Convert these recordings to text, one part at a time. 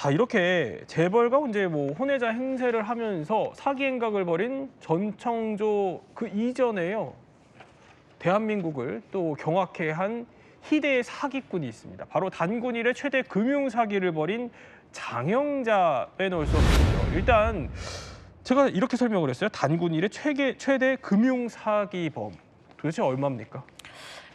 자, 이렇게 재벌과 이제 뭐 혼외자 행세를 하면서 사기 행각을 벌인 전청조 그 이전에요. 대한민국을 또 경악해 한 희대의 사기꾼이 있습니다. 바로 단군 이래 최대 금융 사기를 벌인 장영자 빼놓을 수 없죠. 일단 제가 이렇게 설명을 했어요. 단군 이래 최대 금융 사기범. 도대체 얼마입니까?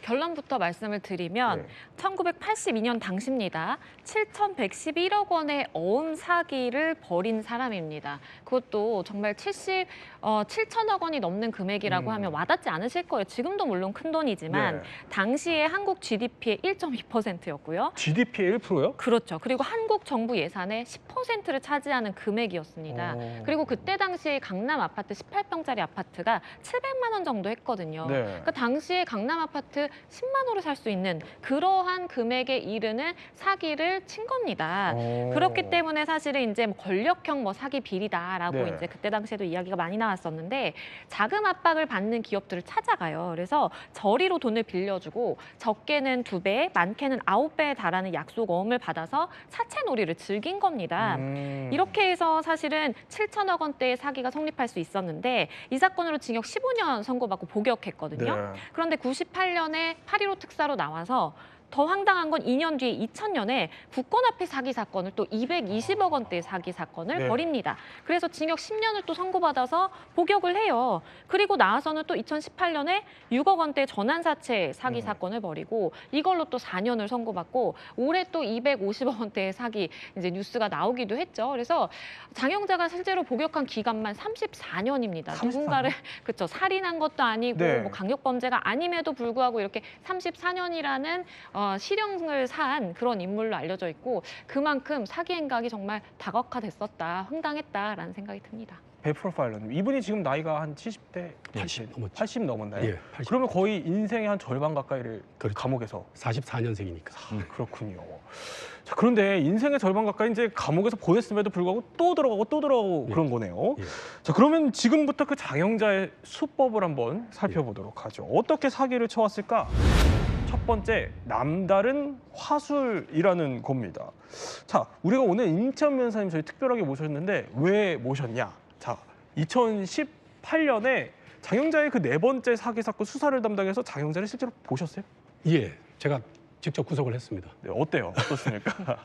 결론부터 말씀을 드리면 네. 1982년 당시입니다. 7,111억 원의 어음 사기를 벌인 사람입니다. 그것도 정말 7천억 원이 넘는 금액이라고 하면 와닿지 않으실 거예요. 지금도 물론 큰 돈이지만 네. 당시에 한국 GDP의 1.2%였고요. GDP의 1%요? 그렇죠. 그리고 한국 정부 예산의 10%를 차지하는 금액이었습니다. 그리고 그때 당시에 강남 아파트 18평짜리 아파트가 700만 원 정도 했거든요. 네. 그러니까 당시에 강남 아파트 10만 원을 살 수 있는 그러한 금액에 이르는 사기를 친 겁니다. 그렇기 때문에 사실은 이제 뭐 권력형 뭐 사기 비리다라고 네. 이제 그때 당시에도 이야기가 많이 나왔었는데 자금 압박을 받는 기업들을 찾아가요. 그래서 저리로 돈을 빌려주고 적게는 2배, 많게는 9배에 달하는 약속 어음을 받아서 사채 놀이를 즐긴 겁니다. 이렇게 해서 사실은 7천억 원대의 사기가 성립할 수 있었는데 이 사건으로 징역 15년 선고받고 복역했거든요. 네. 그런데 98년에 8.15 특사로 나와서 더 황당한 건 2년 뒤에 2000년에 국권 앞에 사기 사건을 또 220억 원대의 사기 사건을 네. 벌입니다. 그래서 징역 10년을 또 선고받아서 복역을 해요. 그리고 나와서는 또 2018년에 6억 원대 전환사채 사기 사건을 벌이고 이걸로 또 4년을 선고받고 올해 또 250억 원대의 사기 이제 뉴스가 나오기도 했죠. 그래서 장영자가 실제로 복역한 기간만 34년입니다. 34년? 누군가를 그렇죠. 살인한 것도 아니고 네. 뭐 강력범죄가 아님에도 불구하고 이렇게 34년이라는 실형을 산 그런 인물로 알려져 있고 그만큼 사기 행각이 정말 다각화됐었다, 황당했다라는 생각이 듭니다. 베프로파일러님, 이분이 지금 나이가 한 70대, 80 넘었죠. 80 넘었나요? 예, 80. 그러면 거의 인생의 한 절반 가까이를 그렇죠. 감옥에서. 44년생이니까. 그렇군요. 자, 그런데 인생의 절반 가까이 이제 감옥에서 보냈음에도 불구하고 또 들어가고 예. 그런 거네요. 예. 자, 그러면 지금부터 그 장영자의 수법을 한번 살펴보도록 하죠. 어떻게 사기를 쳐왔을까? 첫 번째, 남다른 화술이라는 겁니다. 자, 우리가 오늘 임채원 변호사님 저희 특별하게 모셨는데 왜 모셨냐? 자, 2018년에 장영자의 그 4번째 사기 사건 수사를 담당해서 장영자를 실제로 보셨어요? 예, 제가 직접 구속을 했습니다. 네, 어때요? 어떻습니까?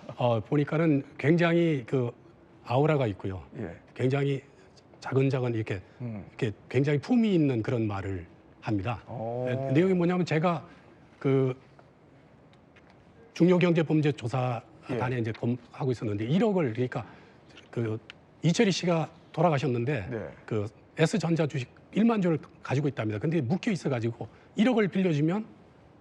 보니까는 굉장히 그 아우라가 있고요. 예. 굉장히 자근자근 이렇게 굉장히 품위 있는 그런 말을 합니다. 내용이 뭐냐면 제가 그 중요경제범죄조사단에 예. 이제 하고 있었는데 1억을 그러니까 그 이철희 씨가 돌아가셨는데 네. 그 S전자 주식 1만 주를 가지고 있답니다. 근데 묶여 있어가지고 1억을 빌려주면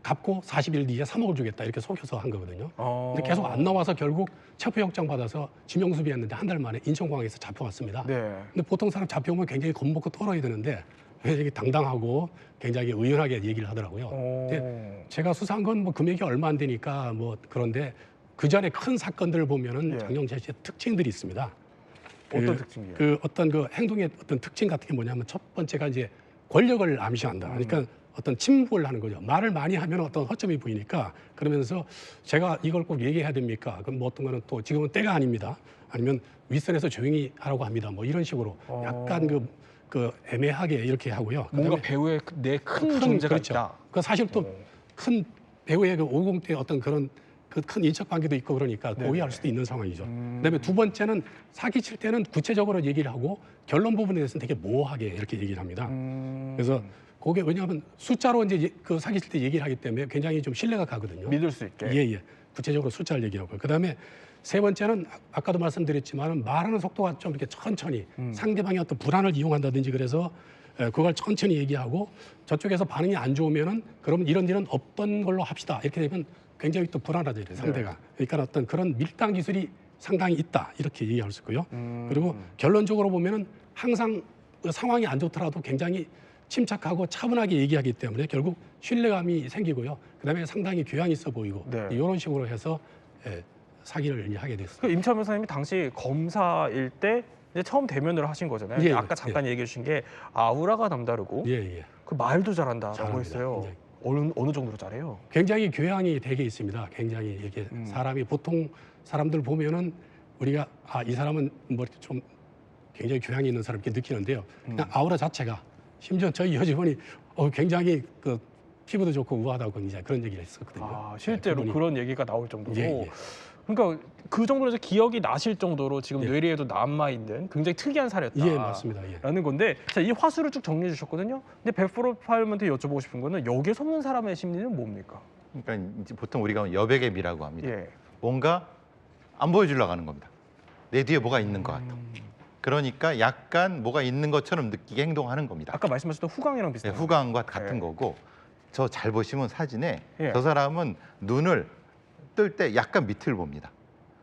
갚고 40일 뒤에 3억을 주겠다 이렇게 속여서 한 거거든요. 근데 계속 안 나와서 결국 체포영장 받아서 지명수비했는데 한 달 만에 인천공항에서 잡혀왔습니다. 네. 근데 보통 사람 잡혀오면 굉장히 겁먹고 떨어야 되는데 굉장히 당당하고 굉장히 의연하게 얘기를 하더라고요. 근데 제가 수사한 건 뭐 금액이 얼마 안 되니까 뭐 그런데 그 전에 큰 사건들을 보면은 예. 장영자 씨의 특징들이 있습니다. 어떤 특징이에요? 그 어떤 그 행동의 어떤 특징 같은 게 뭐냐면 첫 번째가 이제 권력을 암시한다. 그러니까 어떤 침묵을 하는 거죠. 말을 많이 하면 어떤 허점이 보이니까 그러면서 제가 이걸 꼭 얘기해야 됩니까? 그럼 뭐 어떤 거는 또 지금은 때가 아닙니다. 아니면 윗선에서 조용히 하라고 합니다. 뭐 이런 식으로 약간 그 애매하게 이렇게 하고요. 뭔가 그다음에 배우의 내 큰 존재가 그렇죠. 있다. 그 사실 또 큰 배우의 그 50대 어떤 그런 그 큰 인적 관계도 있고 그러니까 오해할 수도 있는 상황이죠. 그다음에 두 번째는 사기 칠 때는 구체적으로 얘기를 하고 결론 부분에 대해서는 되게 모호하게 이렇게 얘기를 합니다. 그래서 그게 왜냐하면 숫자로 이제 그 사기 칠 때 얘기를 하기 때문에 굉장히 좀 신뢰가 가거든요. 믿을 수 있게. 예. 구체적으로 숫자를 얘기하고 그다음에 세 번째는 아까도 말씀드렸지만 말하는 속도가 좀 이렇게 천천히 상대방의 어떤 불안을 이용한다든지 그래서 그걸 천천히 얘기하고 저쪽에서 반응이 안 좋으면은 그러면 이런 일은 없던 걸로 합시다. 이렇게 되면 굉장히 또 불안하죠, 상대가. 그러니까 어떤 그런 밀당 기술이 상당히 있다. 이렇게 얘기할 수 있고요. 그리고 결론적으로 보면은 항상 그 상황이 안 좋더라도 굉장히 침착하고 차분하게 얘기하기 때문에 결국 신뢰감이 생기고요. 그다음에 상당히 교양이 있어 보이고 네. 이런 식으로 해서 사기를 하게 됐습니다. 그 임채원 변호사님이 당시 검사일 때 이제 처음 대면을 하신 거잖아요. 예, 아까 잠깐 얘기해 주신 게 아우라가 남다르고 예. 그 말도 잘한다라고 잘합니다, 했어요. 굉장히. 어느 정도로 잘해요? 굉장히 교양이 되게 있습니다. 굉장히 이게 사람이 보통 사람들 보면은 우리가 이 사람은 뭐 좀 굉장히 교양이 있는 사람 이렇게 느끼는데요. 그냥 아우라 자체가 심지어 저희 여직원이 굉장히 그 피부도 좋고 우아하다고 이제 그런 얘기를 했었거든요. 실제로 그분이. 그런 얘기가 나올 정도로. 예. 그러니까 그 정도로 이제 기억이 나실 정도로 지금 예. 뇌리에도 남아 있는 굉장히 특이한 사례였다. 예, 맞습니다. 예. 라는 건데, 자, 이 화수를 쭉 정리해 주셨거든요. 근데 백프로파일먼트 여쭤보고 싶은 거는 여기에 속는 사람의 심리는 뭡니까? 그러니까 이제 보통 우리가 여백의 미라고 합니다. 예. 뭔가 안 보여주려고 하는 겁니다. 내 뒤에 뭐가 있는 것 같아. 그러니까 약간 뭐가 있는 것처럼 느끼게 행동하는 겁니다. 아까 말씀하셨던 후광이랑 네, 비슷한 후광과 같은 예. 거고, 저 잘 보시면 사진에 예. 저 사람은 눈을 뜰 때 약간 밑을 봅니다.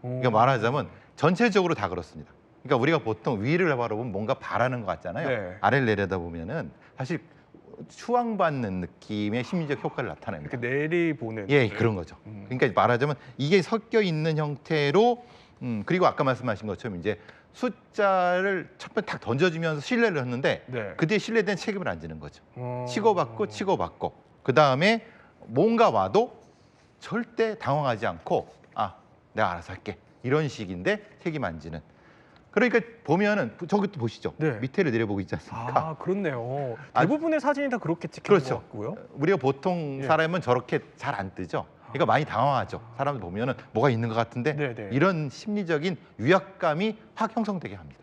그러니까 오. 말하자면 전체적으로 다 그렇습니다. 그러니까 우리가 보통 위를 바라보면 뭔가 바라는 것 같잖아요. 네. 아래를 내려다보면은 사실 추앙받는 느낌의 심리적 효과를 나타냅니다. 이렇게 내리 보는. 예, 그런 거죠. 그러니까 말하자면 이게 섞여 있는 형태로 그리고 아까 말씀하신 것처럼 이제 숫자를 첫 번째 탁 던져주면서 신뢰를 했는데 네. 그때 신뢰된 책임을 안 지는 거죠. 어. 치고받고 그 다음에 뭔가 와도 절대 당황하지 않고 내가 알아서 할게 이런 식인데 책임 안 지는. 그러니까 보면은 저것도 보시죠. 네. 밑에를 내려보고 있지 않습니까? 그렇네요. 아, 대부분의 사진이 다 그렇게 찍힌 그렇죠. 것 같고요. 우리가 보통 예. 사람은 저렇게 잘 안 뜨죠. 그러니까 많이 당황하죠. 사람들 보면은 뭐가 있는 것 같은데 네, 네. 이런 심리적인 위압감이 확 형성되게 합니다.